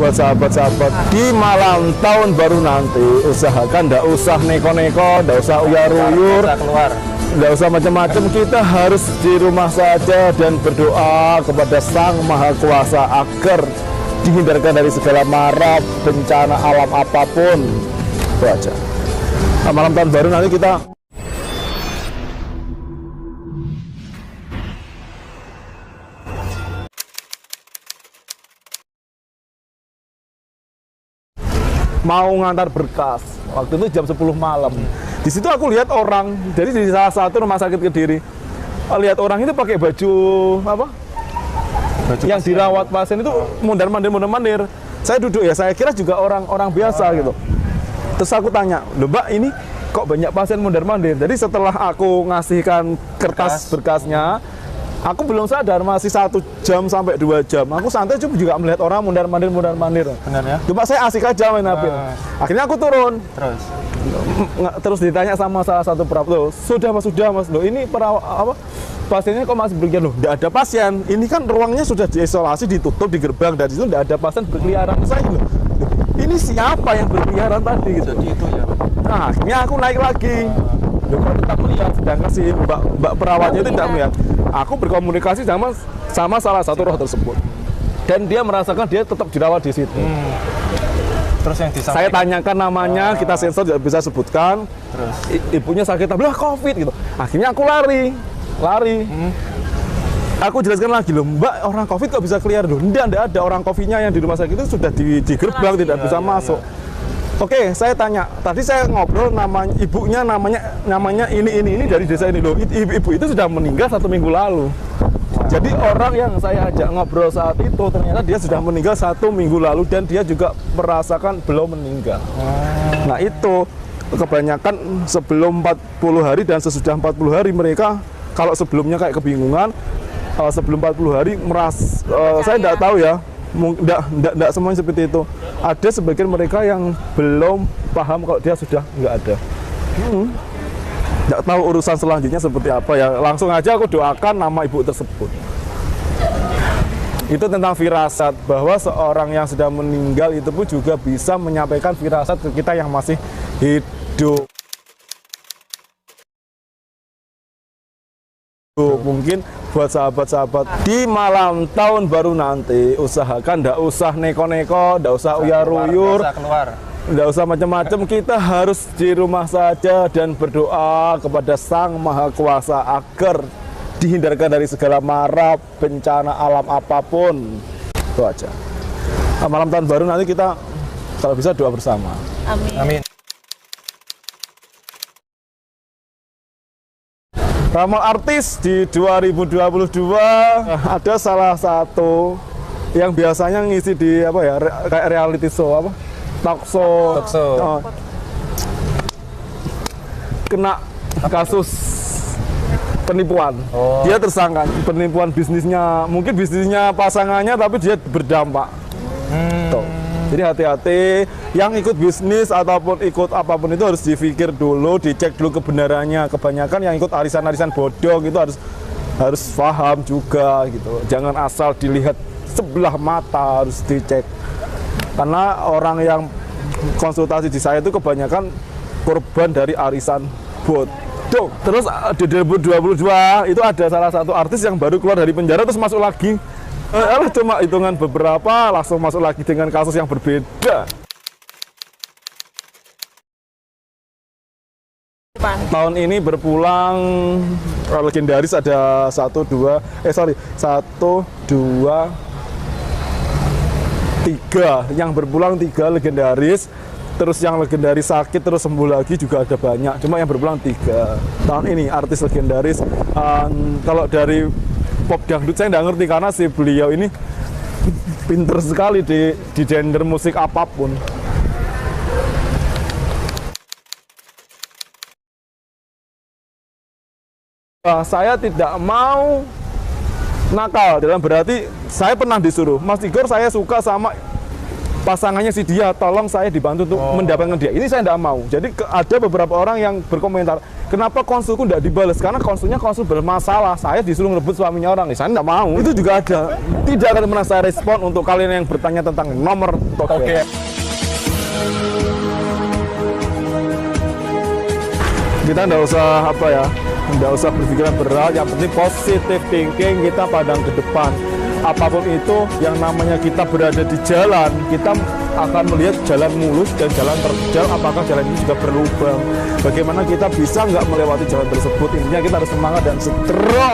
buat sahabat-sahabat di malam tahun baru nanti, usahakan nggak usah neko-neko, nggak usah uyar-uyur, nggak usah macam-macam. Kita harus di rumah saja dan berdoa kepada Sang Maha Kuasa agar dihindarkan dari segala mara bencana alam apapun. Itu aja. Nah, malam tahun baru nanti kita mau ngantar berkas. Waktu itu jam 10 malam. Di situ aku lihat orang, jadi di salah satu rumah sakit Kediri, lihat orang itu pakai baju apa? Baju yang pasien. Dirawat pasien itu mondar-mandir. Saya duduk ya, saya kira juga orang biasa gitu. Terus aku tanya, "Loh Mbak, ini kok banyak pasien mondar-mandir?" Jadi setelah aku ngasihkan kertas berkasnya, aku belum sadar masih 1 jam sampai 2 jam. Aku santai cuma juga melihat orang mondar-mandir. Benar ya? Cuma saya asik aja main HP. Akhirnya aku turun. Terus ditanya sama salah satu perawat, sudah mas, loh ini pasiennya kok masih berkeliaran? Loh, tidak ada pasien. Ini kan ruangnya sudah diisolasi, ditutup di gerbang, dari situ tidak ada pasien berkeliaran. Saya loh, ini siapa yang berkeliaran tadi gitu? Jadi itu ya. Nah, akhirnya aku naik lagi. Loh, kok tetap melihat, sedangkan si mbak perawatnya itu tidak melihat. Aku berkomunikasi sama salah satu roh tersebut, dan dia merasakan dia tetap dirawat di situ. Terus yang disampaikan, saya tanyakan namanya, kita sensor tidak bisa sebutkan. Terus ibunya sakit, lah COVID gitu. Akhirnya aku lari. Aku jelaskan lagi, loh Mbak, orang COVID kok bisa keluar? Loh, tidak ada, orang COVID-nya yang di rumah sakit itu sudah di gerbang, tidak bisa masuk. Oke, saya tanya, tadi saya ngobrol namanya ibunya namanya ini dari desa ini loh. Ibu itu sudah meninggal 1 minggu lalu. Jadi orang yang saya ajak ngobrol saat itu ternyata dia sudah meninggal 1 minggu lalu dan dia juga merasakan belum meninggal. Nah itu kebanyakan sebelum 40 hari dan sesudah 40 hari mereka kalau sebelumnya kayak kebingungan, sebelum 40 hari saya tidak tahu ya, tidak semuanya seperti itu. Ada sebagian mereka yang belum paham kalau dia sudah nggak ada. Nggak tahu urusan selanjutnya seperti apa ya. Langsung aja aku doakan nama ibu tersebut. Itu tentang firasat, bahwa seorang yang sudah meninggal itu pun juga bisa menyampaikan firasat ke kita yang masih hidup. Mungkin buat sahabat-sahabat di malam tahun baru nanti, usahakan nggak usah neko-neko, nggak usah uyar-uyur, nggak usah macam-macam. Kita harus di rumah saja dan berdoa kepada Sang Maha Kuasa agar dihindarkan dari segala mara bencana alam apapun. Itu aja. Nah, malam tahun baru nanti kita kalau bisa doa bersama. Amin. Ramal artis di 2022 ada salah satu yang biasanya ngisi di kayak reality show talk show. Kena kasus penipuan. Dia tersangka penipuan bisnisnya, mungkin bisnisnya pasangannya tapi dia berdampak. Jadi hati-hati yang ikut bisnis ataupun ikut apapun itu harus dipikir dulu, dicek dulu kebenarannya. Kebanyakan yang ikut arisan-arisan bodong itu harus paham juga gitu. Jangan asal dilihat sebelah mata, harus dicek. Karena orang yang konsultasi di saya itu kebanyakan korban dari arisan bodong. Terus di 2022 itu ada salah satu artis yang baru keluar dari penjara terus masuk lagi. Cuma hitungan beberapa langsung masuk lagi dengan kasus yang berbeda. Tahun ini berpulang legendaris ada 1, 2, 3 yang berpulang 3 legendaris. Terus yang legendaris sakit terus sembuh lagi juga ada banyak. Cuma yang berpulang 3 tahun ini artis legendaris. Kalau dari pop dangdut saya nggak ngerti karena si beliau ini pinter sekali di genre musik apapun. Saya tidak mau nakal, dalam berarti saya pernah disuruh, Mas Igor saya suka sama pasangannya si dia, tolong saya dibantu untuk mendapatkan dia. Ini saya tidak mau. Jadi ada beberapa orang yang berkomentar, kenapa konsulku tidak dibales? Karena konsulnya konsul bermasalah. Saya disuruh ngerebut suaminya orang. Saya tidak mau. Itu juga ada. Tidak akan pernah saya respon untuk kalian yang bertanya tentang nomor token. Oke. Kita tidak usah tidak usah berpikiran berat. Yang penting positive thinking, kita pandang ke depan. Apapun itu, yang namanya kita berada di jalan, kita akan melihat jalan mulus dan jalan terjal, apakah jalan ini juga berlubang. Bagaimana kita bisa nggak melewati jalan tersebut. Intinya kita harus semangat dan strong.